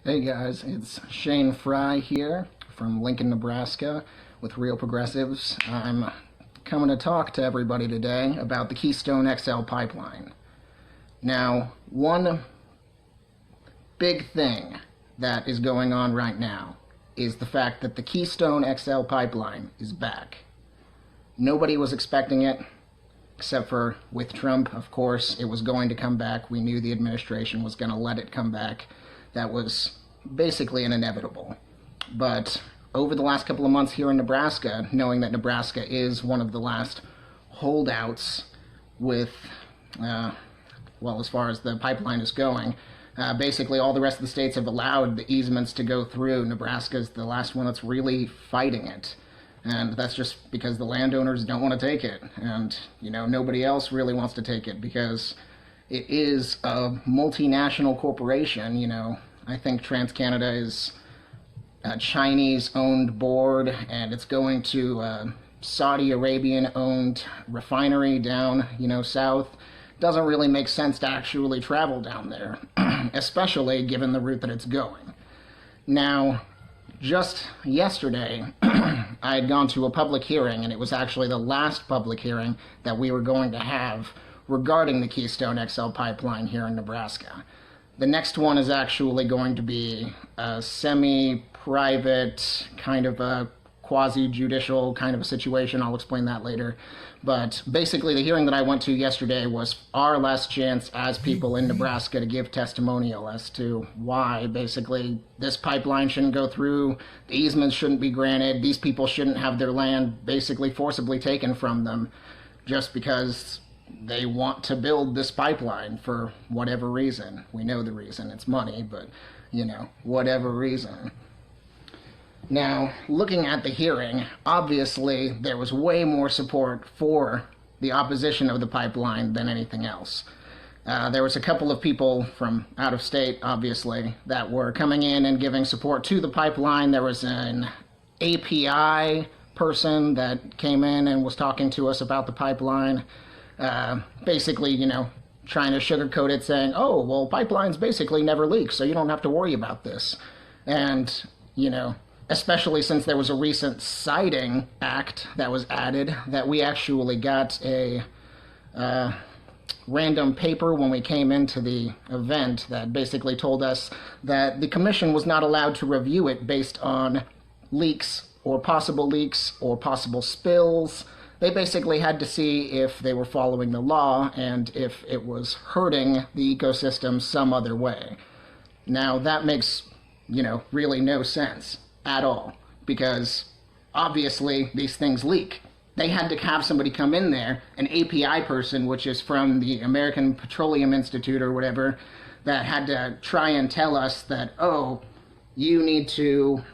Hey guys, it's Shane Fry here from Lincoln, Nebraska with Real Progressives. I'm coming to talk to everybody today about the Keystone XL pipeline. Now, one big thing that is going on right now is the fact that the Keystone XL pipeline is back. Nobody was expecting it, except for with Trump, of course. It was going to come back. We knew the administration was going to let it come back. That was basically an inevitable. But over the last couple of months here in Nebraska, knowing that Nebraska is one of the last holdouts with, as far as the pipeline is going, basically all the rest of the states have allowed the easements to go through. Nebraska's the last one that's really fighting it. And that's just because the landowners don't want to take it. And, nobody else really wants to take it because it is a multinational corporation. I think TransCanada is a Chinese-owned board, and it's going to a Saudi Arabian-owned refinery down, south. Doesn't really make sense to actually travel down there, especially given the route that it's going. Now, just yesterday, I had gone to a public hearing, and it was actually the last public hearing that we were going to have regarding the Keystone XL pipeline here in Nebraska. The next one is actually going to be a semi-private, kind of a quasi-judicial kind of a situation. I'll explain that later. But basically the hearing that I went to yesterday was our last chance as people in Nebraska to give testimonial as to why basically this pipeline shouldn't go through, the easements shouldn't be granted, these people shouldn't have their land basically forcibly taken from them just because they want to build this pipeline for whatever reason. We know the reason. It's money, but, whatever reason. Now, looking at the hearing, obviously there was way more support for the opposition of the pipeline than anything else. There was a couple of people from out of state, obviously, that were coming in and giving support to the pipeline. There was an API person that came in and was talking to us about the pipeline. Basically, trying to sugarcoat it, saying, oh, well, pipelines basically never leak, so you don't have to worry about this. And, especially since there was a recent siting act that was added, that we actually got a random paper when we came into the event that basically told us that the commission was not allowed to review it based on leaks or possible spills. They basically had to see if they were following the law and if it was hurting the ecosystem some other way. Now, that makes, really no sense at all, because obviously these things leak. They had to have somebody come in there, an API person, which is from the American Petroleum Institute or whatever, that had to try and tell us that, oh, you need to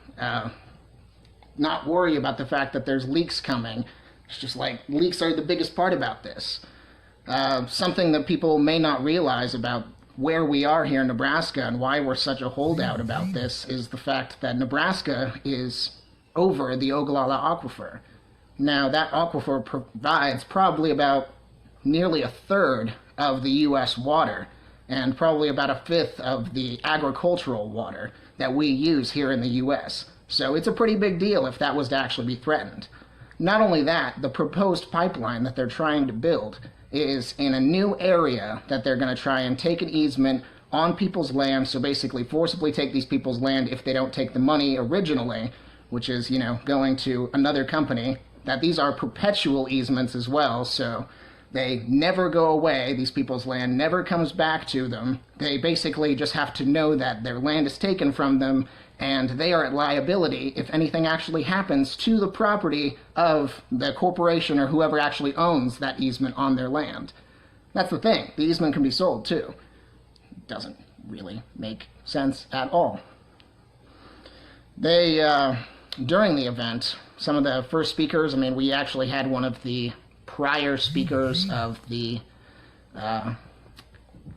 not worry about the fact that there's leaks coming. It's just like, leaks are the biggest part about this. Something that people may not realize about where we are here in Nebraska and why we're such a holdout about this is the fact that Nebraska is over the Ogallala Aquifer. Now, that aquifer provides probably about nearly a third of the U.S. water and probably about a fifth of the agricultural water that we use here in the U.S. So it's a pretty big deal if that was to actually be threatened. Not only that, the proposed pipeline that they're trying to build is in a new area that they're going to try and take an easement on people's land, so basically forcibly take these people's land if they don't take the money originally, which is, going to another company, that these are perpetual easements as well, so they never go away. These people's land never comes back to them. They basically just have to know that their land is taken from them and they are at liability if anything actually happens to the property of the corporation or whoever actually owns that easement on their land. That's the thing. The easement can be sold, too. It doesn't really make sense at all. They, during the event, some of the first speakers, we actually had one of the prior speakers of the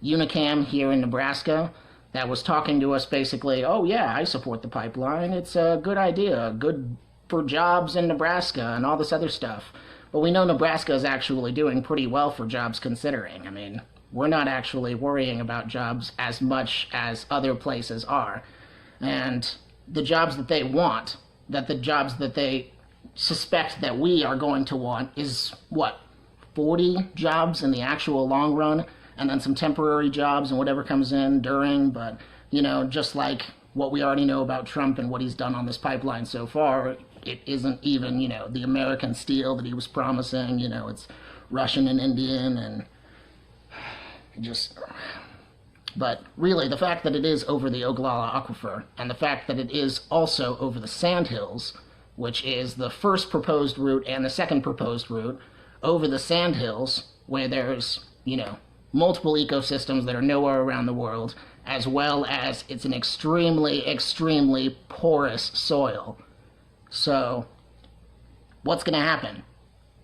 Unicam here in Nebraska that was talking to us basically, oh yeah, I support the pipeline, it's a good idea, good for jobs in Nebraska and all this other stuff. But we know Nebraska is actually doing pretty well for jobs considering. We're not actually worrying about jobs as much as other places are. And the jobs that they want, that the jobs that they suspect that we are going to want is what, 40 jobs in the actual long run, and then some temporary jobs and whatever comes in during. But just like what we already know about Trump and what he's done on this pipeline so far, it isn't even the American steel that he was promising. It's Russian and Indian, and just. But really, the fact that it is over the Ogallala Aquifer, and the fact that it is also over the Sandhills, which is the first proposed route and the second proposed route, over the Sandhills, where there's, multiple ecosystems that are nowhere around the world, as well as it's an extremely, extremely porous soil. So, what's going to happen?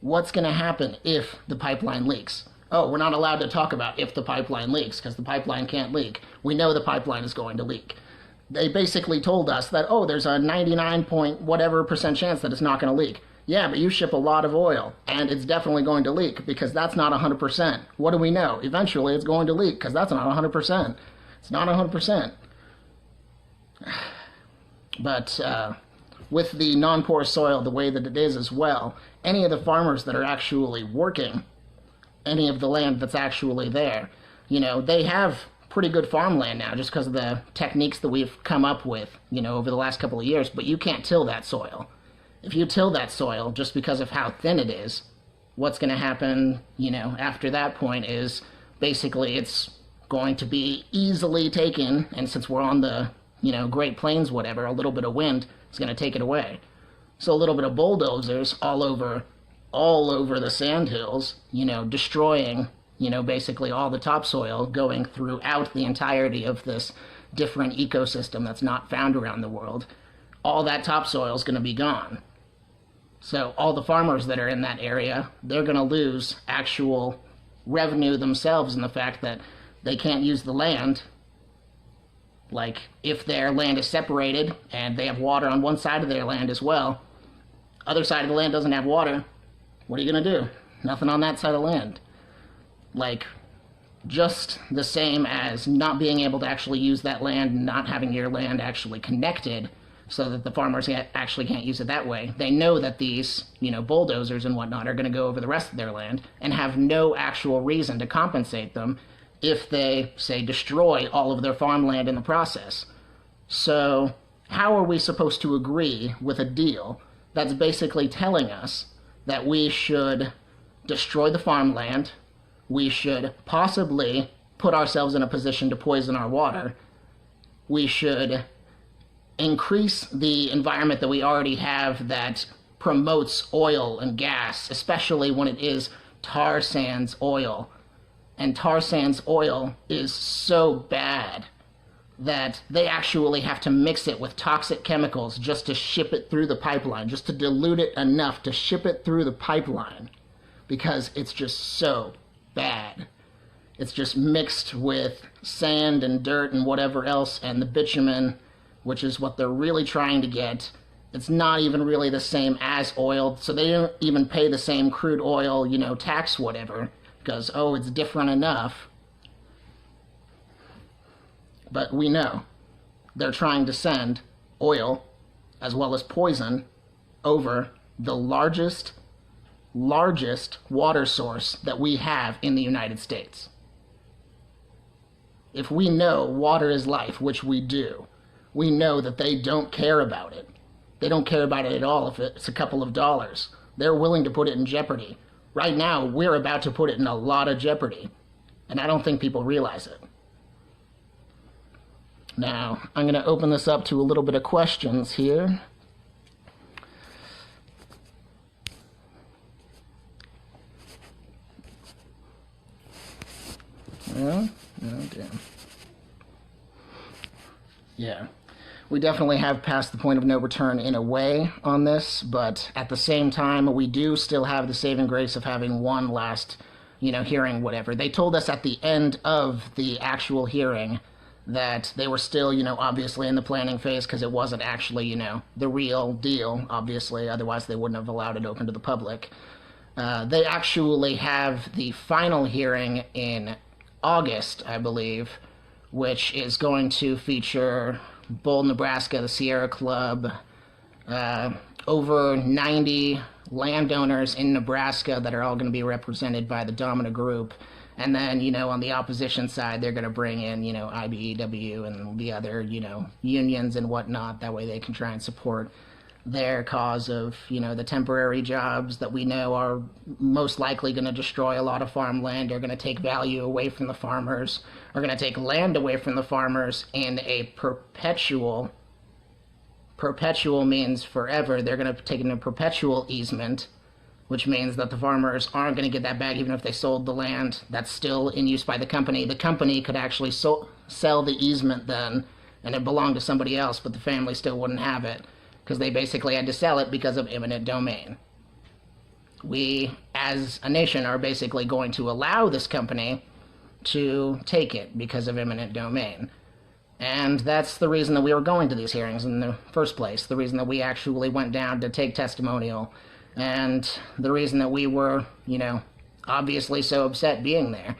What's going to happen if the pipeline leaks? Oh, we're not allowed to talk about if the pipeline leaks, because the pipeline can't leak. We know the pipeline is going to leak. They basically told us that, there's a 99 point whatever percent chance that it's not going to leak. Yeah, but you ship a lot of oil, and it's definitely going to leak, because that's not 100%. What do we know? Eventually it's going to leak, because that's not 100%. It's not 100%. But with the non-porous soil the way that it is as well, any of the farmers that are actually working any of the land that's actually there, they have pretty good farmland now just because of the techniques that we've come up with, over the last couple of years, but you can't till that soil. If you till that soil just because of how thin it is, what's going to happen, after that point is basically it's going to be easily taken, and since we're on the, Great Plains, whatever, a little bit of wind is going to take it away. So a little bit of bulldozers all over the sandhills, destroying, basically all the topsoil, going throughout the entirety of this different ecosystem that's not found around the world. All that topsoil is going to be gone. So all the farmers that are in that area, they're going to lose actual revenue themselves in the fact that they can't use the land. Like, if their land is separated and they have water on one side of their land as well, other side of the land doesn't have water, what are you going to do? Nothing on that side of land. Like, just the same as not being able to actually use that land, not having your land actually connected so that the farmers actually can't use it that way. They know that these, bulldozers and whatnot are going to go over the rest of their land and have no actual reason to compensate them if they, say, destroy all of their farmland in the process. So, how are we supposed to agree with a deal that's basically telling us that we should destroy the farmland, we should possibly put ourselves in a position to poison our water, we should increase the environment that we already have that promotes oil and gas, especially when it is tar sands oil. And tar sands oil is so bad that they actually have to mix it with toxic chemicals just to ship it through the pipeline, just to dilute it enough to ship it through the pipeline, because it's just so bad. It's just mixed with sand and dirt and whatever else, and the bitumen, which is what they're really trying to get. It's not even really the same as oil, so they don't even pay the same crude oil, tax whatever, because, it's different enough. But we know they're trying to send oil as well as poison over the largest water source that we have in the United States. If we know water is life, which we do, we know that they don't care about it. They don't care about it at all if it's a couple of dollars. They're willing to put it in jeopardy. Right now, we're about to put it in a lot of jeopardy, and I don't think people realize it. Now, I'm going to open this up to a little bit of questions here. Oh, damn. Yeah. We definitely have passed the point of no return in a way on this, but at the same time, we do still have the saving grace of having one last, hearing, whatever. They told us at the end of the actual hearing that they were still, obviously in the planning phase because it wasn't actually, the real deal, obviously. Otherwise, they wouldn't have allowed it open to the public. They actually have the final hearing in August, I believe, which is going to feature Bull, Nebraska, the Sierra Club, over 90 landowners in Nebraska that are all going to be represented by the Domina Group. And then, on the opposition side, they're going to bring in, IBEW and the other, unions and whatnot. That way they can try and support their cause of, the temporary jobs that we know are most likely going to destroy a lot of farmland, are going to take value away from the farmers, are going to take land away from the farmers in a perpetual means forever. They're going to take in a perpetual easement, which means that the farmers aren't going to get that back even if they sold the land that's still in use by the company. The company could actually sell the easement then, and it belonged to somebody else, but the family still wouldn't have it, because they basically had to sell it because of eminent domain. We, as a nation, are basically going to allow this company to take it because of eminent domain. And that's the reason that we were going to these hearings in the first place, the reason that we actually went down to take testimonial, and the reason that we were, obviously so upset being there,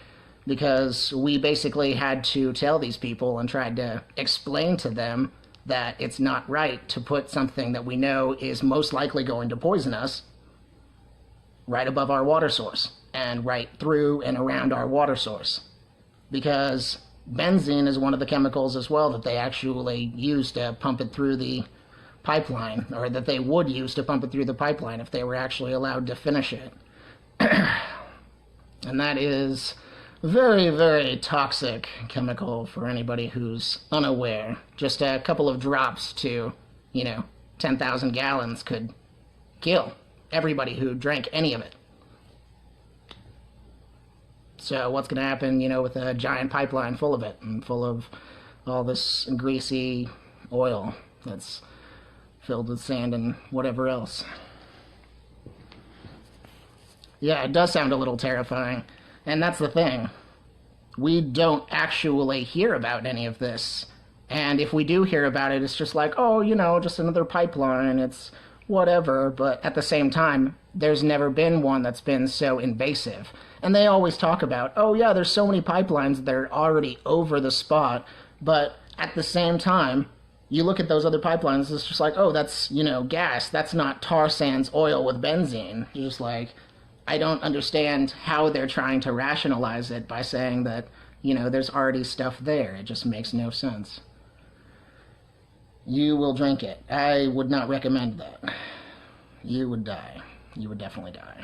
because we basically had to tell these people and tried to explain to them that it's not right to put something that we know is most likely going to poison us right above our water source and right through and around our water source. Because benzene is one of the chemicals as well that they actually use to pump it through the pipeline, or that they would use to pump it through the pipeline if they were actually allowed to finish it. And that is very, very toxic chemical for anybody who's unaware. Just a couple of drops to, 10,000 gallons could kill everybody who drank any of it. So what's going to happen, with a giant pipeline full of it and full of all this greasy oil that's filled with sand and whatever else? Yeah, it does sound a little terrifying. And that's the thing. We don't actually hear about any of this. And if we do hear about it, it's just like, oh, just another pipeline, it's whatever. But at the same time, there's never been one that's been so invasive. And they always talk about, oh yeah, there's so many pipelines that are already over the spot. But at the same time, you look at those other pipelines, it's just like, oh, that's, gas. That's not tar sands oil with benzene. You're just like, I don't understand how they're trying to rationalize it by saying that, there's already stuff there. It just makes no sense. You will drink it. I would not recommend that. You would die. You would definitely die.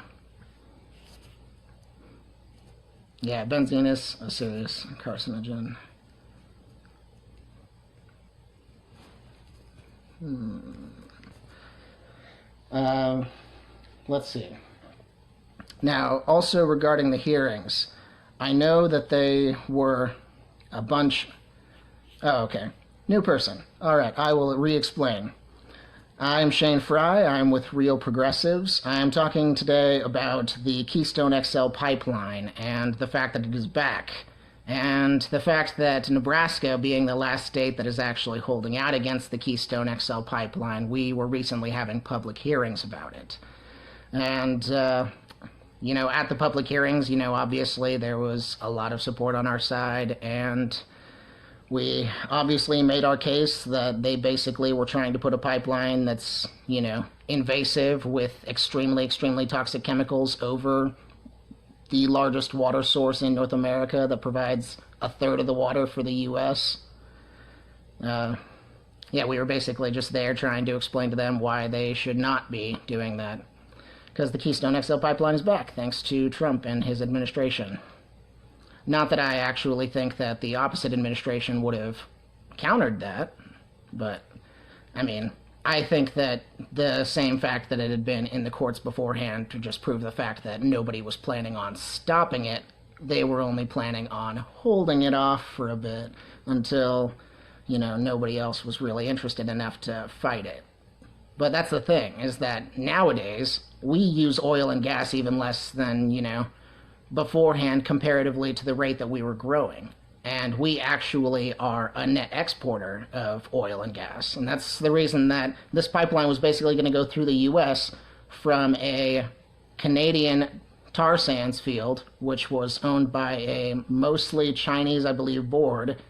Yeah, benzene is a serious carcinogen. Let's see. Now, also regarding the hearings, I know that they were a bunch... Oh, okay. New person. All right, I will re-explain. I'm Shane Fry. I'm with Real Progressives. I'm talking today about the Keystone XL pipeline and the fact that it is back. And the fact that Nebraska, being the last state that is actually holding out against the Keystone XL pipeline, we were recently having public hearings about it. And, at the public hearings, obviously there was a lot of support on our side, and we obviously made our case that they basically were trying to put a pipeline that's, invasive with extremely, extremely toxic chemicals over the largest water source in North America that provides a third of the water for the U.S. Yeah, we were basically just there trying to explain to them why they should not be doing that. Because the Keystone XL pipeline is back, thanks to Trump and his administration. Not that I actually think that the opposite administration would have countered that, but, I think that the same fact that it had been in the courts beforehand to just prove the fact that nobody was planning on stopping it, they were only planning on holding it off for a bit until, nobody else was really interested enough to fight it. But that's the thing, is that nowadays, we use oil and gas even less than, beforehand comparatively to the rate that we were growing. And we actually are a net exporter of oil and gas. And that's the reason that this pipeline was basically going to go through the U.S. from a Canadian tar sands field, which was owned by a mostly Chinese, I believe, board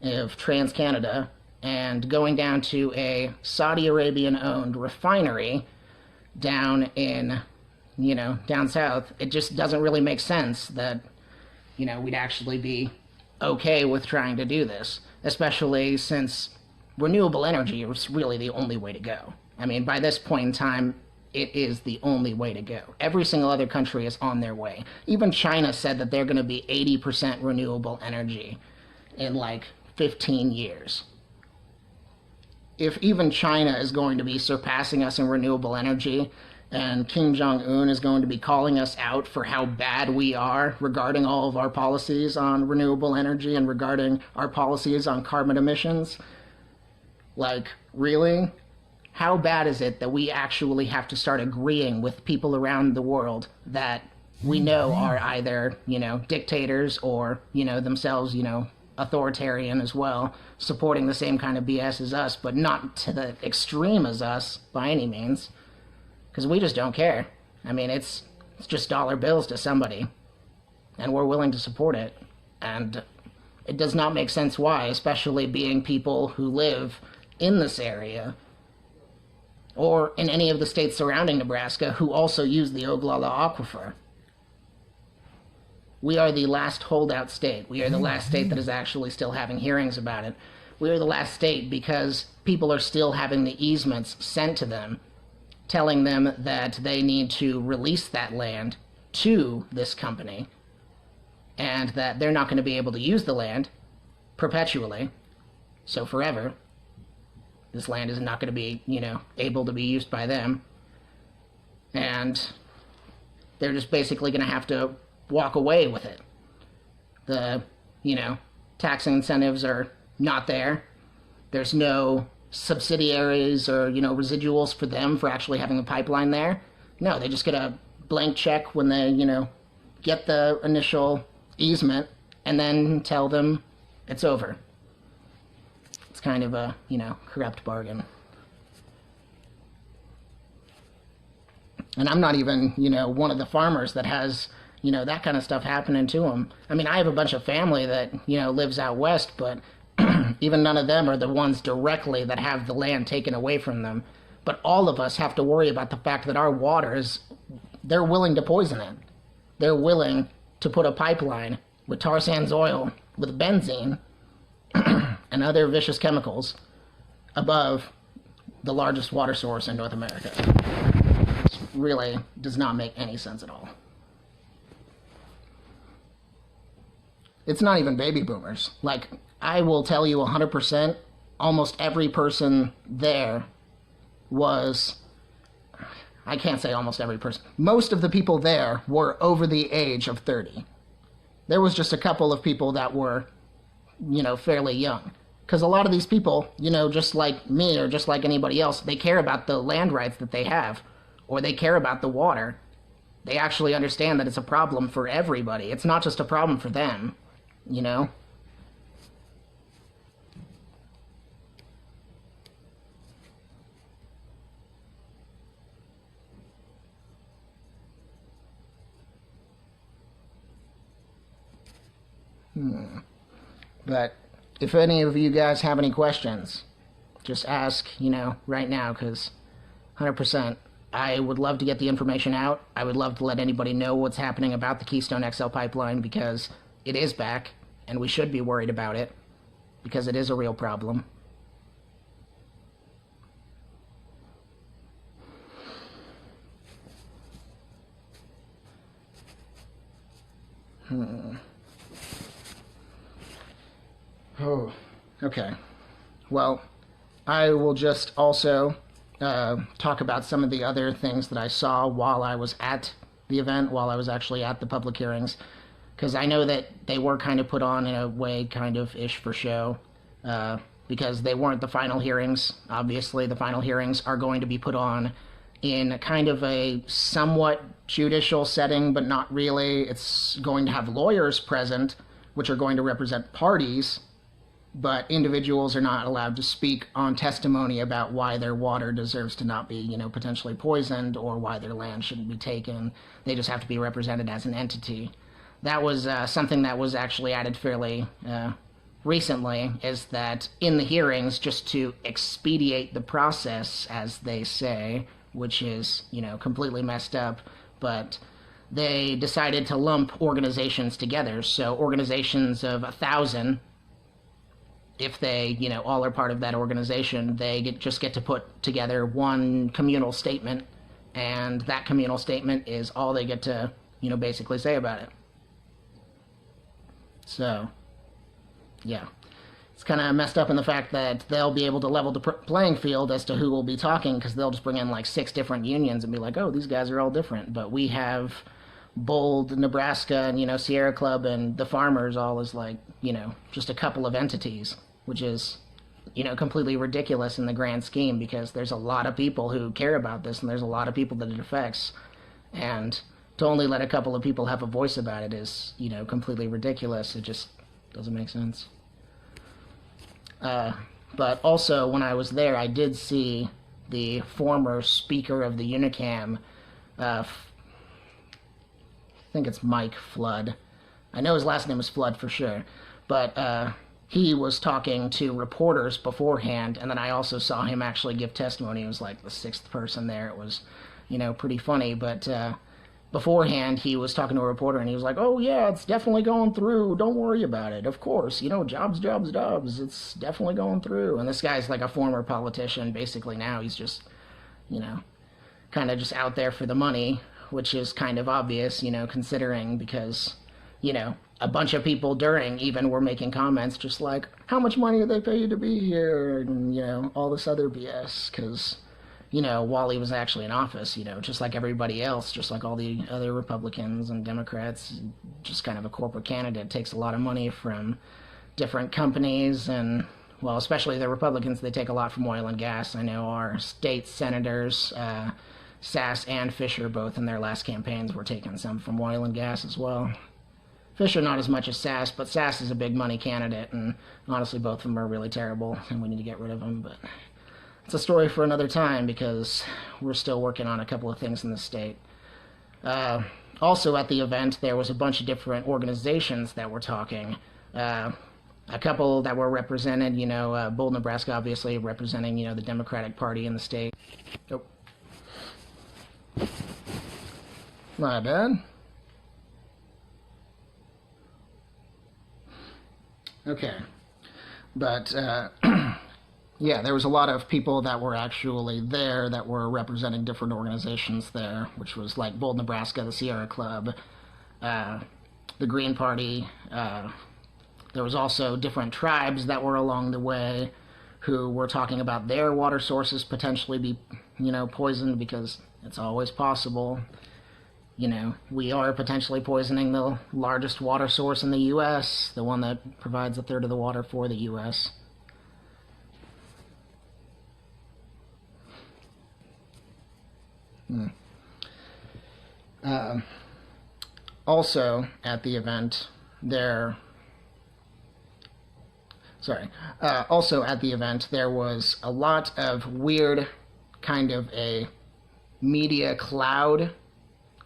of TransCanada, and going down to a Saudi Arabian-owned refinery down in, down south, it just doesn't really make sense that, we'd actually be okay with trying to do this, especially since renewable energy is really the only way to go. I mean, by this point in time, it is the only way to go. Every single other country is on their way. Even China said that they're going to be 80% renewable energy in like 15 years. If even China is going to be surpassing us in renewable energy, and Kim Jong-un is going to be calling us out for how bad we are regarding all of our policies on renewable energy and regarding our policies on carbon emissions, like, really? How bad is it that we actually have to start agreeing with people around the world that we know are either, dictators or, themselves, authoritarian as well, supporting the same kind of BS as us, but not to the extreme as us by any means, because we just don't care. I mean, it's just dollar bills to somebody, and we're willing to support it, and it does not make sense why, especially being people who live in this area or in any of the states surrounding Nebraska who also use the Oglala Aquifer. We are the last holdout state. We are the last state that is actually still having hearings about it. We are the last state because people are still having the easements sent to them, telling them that they need to release that land to this company, and that they're not going to be able to use the land perpetually, so forever. This land is not going to be, able to be used by them. And they're just basically going to have to walk away with it. The, tax incentives are not there. There's no subsidiaries or, residuals for them for actually having a pipeline there. No, they just get a blank check when they, get the initial easement and then tell them it's over. It's kind of a, corrupt bargain. And I'm not even, one of the farmers that has, that kind of stuff happening to them. I mean, I have a bunch of family that, lives out west, but even none of them are the ones directly that have the land taken away from them. But all of us have to worry about the fact that our waters, they're willing to poison it. They're willing to put a pipeline with tar sands oil, with benzene, and other vicious chemicals above the largest water source in North America. This really does not make any sense at all. It's not even baby boomers. Like, I will tell you 100%, almost every person there was, I can't say almost every person, most of the people there were over the age of 30. There was just a couple of people that were, fairly young. Because a lot of these people, just like me or just like anybody else, they care about the land rights that they have, or they care about the water. They actually understand that it's a problem for everybody. It's not just a problem for them, But if any of you guys have any questions, just ask, right now, because 100%, I would love to get the information out. I would love to let anybody know what's happening about the Keystone XL pipeline, because it is back, and we should be worried about it, because it is a real problem. Oh, okay. Well, I will just also talk about some of the other things that I saw while I was at the event, while I was actually at the public hearings, because I know that they were kind of put on in a way kind of ish for show, because they weren't the final hearings. Obviously, the final hearings are going to be put on in kind of a somewhat judicial setting, but not really. It's going to have lawyers present, which are going to represent parties, but individuals are not allowed to speak on testimony about why their water deserves to not be, potentially poisoned, or why their land shouldn't be taken. They just have to be represented as an entity. That was something that was actually added fairly recently is that in the hearings, just to expedite the process, as they say, which is, completely messed up, but they decided to lump organizations together. So organizations of 1,000, if they, all are part of that organization, they just get to put together one communal statement, and that communal statement is all they get to, basically say about it. So, yeah. It's kind of messed up in the fact that they'll be able to level the playing field as to who will be talking, because they'll just bring in like 6 different unions and be like, oh, these guys are all different. But we have Bold, Nebraska, and, Sierra Club and the Farmers all as like, just a couple of entities, which is, completely ridiculous in the grand scheme, because there's a lot of people who care about this and there's a lot of people that it affects. And to only let a couple of people have a voice about it is, completely ridiculous. It just doesn't make sense. But also, when I was there, I did see the former speaker of the Unicam, I think it's Mike Flood. I know his last name is Flood for sure, but he was talking to reporters beforehand, and then I also saw him actually give testimony. He was like the 6th person there. It was, pretty funny, but beforehand, he was talking to a reporter, and he was like, oh, yeah, it's definitely going through. Don't worry about it. Of course, jobs. It's definitely going through. And this guy's like a former politician. Basically now he's just, kind of just out there for the money, which is kind of obvious, considering, because, a bunch of people during even were making comments just like, how much money do they pay you to be here? And, all this other BS, because while he was actually in office, just like everybody else, just like all the other Republicans and Democrats, just kind of a corporate candidate takes a lot of money from different companies. And, well, especially the Republicans, they take a lot from oil and gas. I know our state senators, Sass and Fisher, both in their last campaigns, were taking some from oil and gas as well. Fisher not as much as Sass, but Sass is a big money candidate, and honestly both of them are really terrible, and we need to get rid of them, but it's a story for another time, because we're still working on a couple of things in the state. Also at the event, there was a bunch of different organizations that were talking. A couple that were represented, Bold, Nebraska, obviously, representing, the Democratic Party in the state. Oh. My bad. Okay. But, yeah, there was a lot of people that were actually there that were representing different organizations there, which was like Bold, Nebraska, the Sierra Club, the Green Party. There was also different tribes that were along the way who were talking about their water sources potentially be, poisoned, because it's always possible. We are potentially poisoning the largest water source in the U.S., the one that provides 1/3 of the water for the U.S. Also, at the event, there was a lot of weird, kind of a media cloud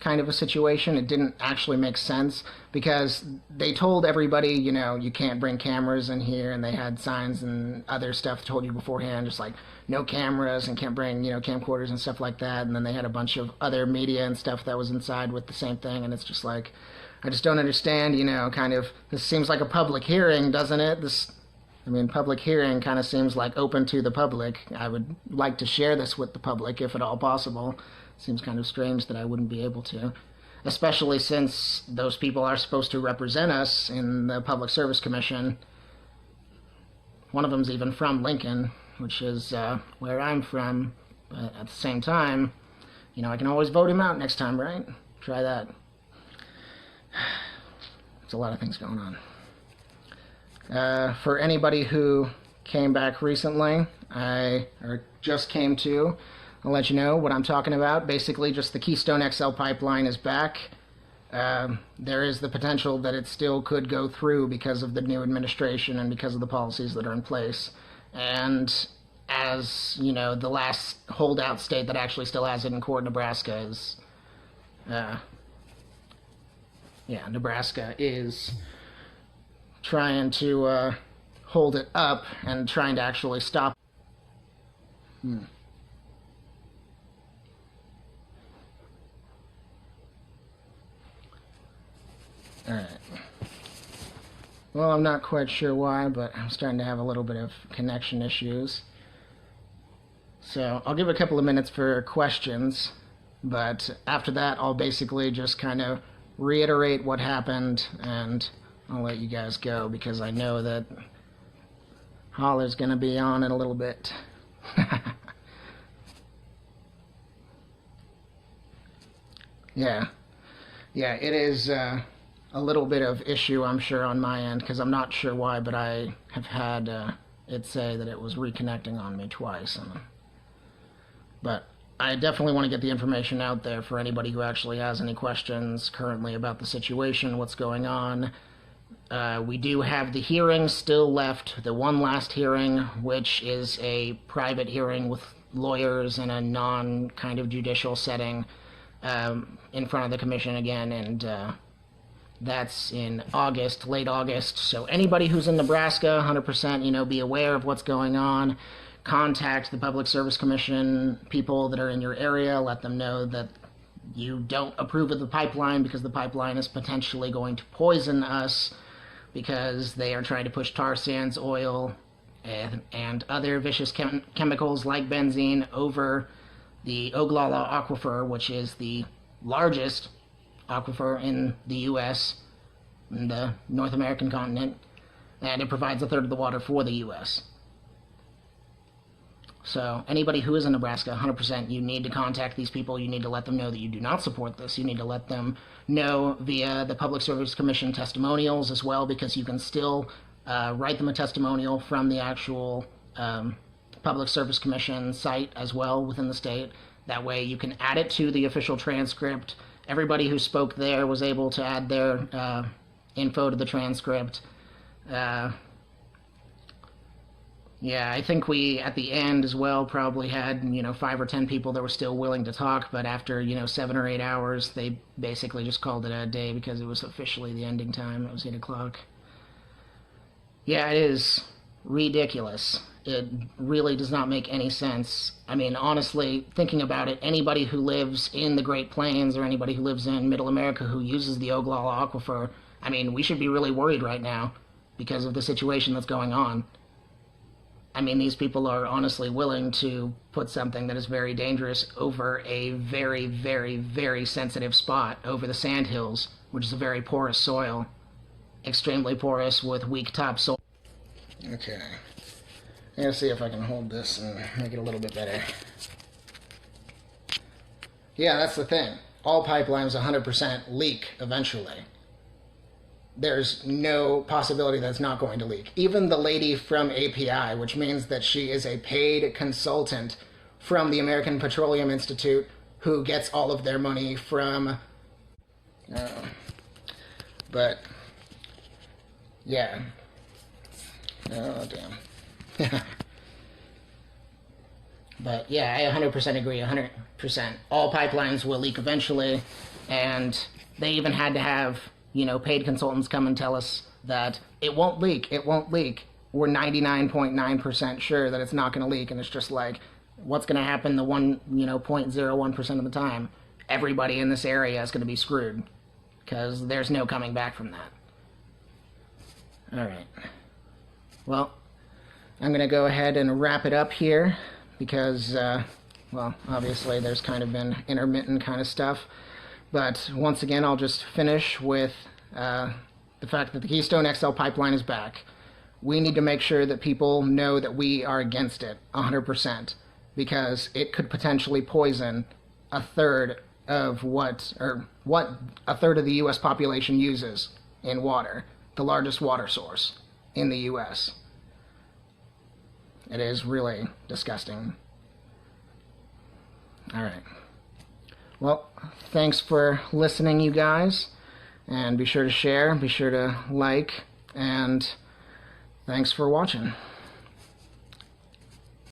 kind of a situation. It didn't actually make sense, because they told everybody, you can't bring cameras in here, and they had signs and other stuff told you beforehand, just like no cameras and can't bring, camcorders and stuff like that. And then they had a bunch of other media and stuff that was inside with the same thing, and it's just like, I just don't understand, kind of, this seems like a public hearing, doesn't it? Public hearing kind of seems like open to the public. I would like to share this with the public if at all possible. Seems kind of strange that I wouldn't be able to, especially since those people are supposed to represent us in the Public Service Commission. One of them's even from Lincoln, which is where I'm from, but at the same time, I can always vote him out next time, right? Try that. There's a lot of things going on. For anybody who came back recently, or just came to, I'll let you know what I'm talking about. Basically, just the Keystone XL pipeline is back. There is the potential that it still could go through because of the new administration and because of the policies that are in place. And as, the last holdout state that actually still has it in court, Nebraska is... Nebraska is trying to hold it up and trying to actually stop. Alright. Well, I'm not quite sure why, but I'm starting to have a little bit of connection issues. So I'll give a couple of minutes for questions, but after that I'll basically just kind of reiterate what happened, and I'll let you guys go because I know that Holler's going to be on in a little bit. Yeah, it is a little bit of issue, I'm sure, on my end, because I'm not sure why, but I have had it say that it was reconnecting on me twice. But I definitely want to get the information out there for anybody who actually has any questions currently about the situation, what's going on. We do have the hearing still left, the one last hearing, which is a private hearing with lawyers in a non-kind of judicial setting in front of the commission again, and that's in August, late August. So anybody who's in Nebraska, 100%, be aware of what's going on. Contact the Public Service Commission people that are in your area. Let them know that you don't approve of the pipeline because the pipeline is potentially going to poison us because they are trying to push tar sands, oil, and other vicious chemicals like benzene over the Ogallala Aquifer, which is the largest aquifer in the U.S., in the North American continent, and it provides a third of the water for the U.S. So anybody who is in Nebraska, 100%, you need to contact these people. You need to let them know that you do not support this. You need to let them know via the Public Service Commission testimonials as well, because you can still write them a testimonial from the actual Public Service Commission site as well within the state. That way you can add it to the official transcript. Everybody who spoke there was able to add their info to the transcript. Yeah, I think we, at the end as well, probably had, 5 or 10 people that were still willing to talk, but after, 7 or 8 hours, they basically just called it a day because it was officially the ending time. It was 8 o'clock. Yeah, it is ridiculous. It really does not make any sense. I mean, honestly, thinking about it, anybody who lives in the Great Plains or anybody who lives in Middle America who uses the Ogallala Aquifer, I mean, we should be really worried right now because of the situation that's going on. I mean, these people are honestly willing to put something that is very dangerous over a very, very, very sensitive spot, over the sandhills, which is a very porous soil, extremely porous with weak topsoil. Okay. I'm going to see if I can hold this and make it a little bit better. Yeah, that's the thing. All pipelines 100% leak eventually. There's no possibility that it's not going to leak. Even the lady from API, which means that she is a paid consultant from the American Petroleum Institute who gets all of their money from... but, yeah. Oh, damn. But, yeah, I 100% agree, 100%. All pipelines will leak eventually, and they even had to have... paid consultants come and tell us that it won't leak, it won't leak. We're 99.9% sure that it's not going to leak, and it's just like, what's going to happen the 0.01% of the time? Everybody in this area is going to be screwed, because there's no coming back from that. Alright. Well, I'm going to go ahead and wrap it up here, because, well, obviously there's kind of been intermittent kind of stuff. But once again, I'll just finish with the fact that the Keystone XL pipeline is back. We need to make sure that people know that we are against it 100%, because it could potentially poison a third of what a third of the U.S. population uses in water, the largest water source in the U.S. It is really disgusting. All right. Well, thanks for listening, you guys, and be sure to share, be sure to like, and thanks for watching.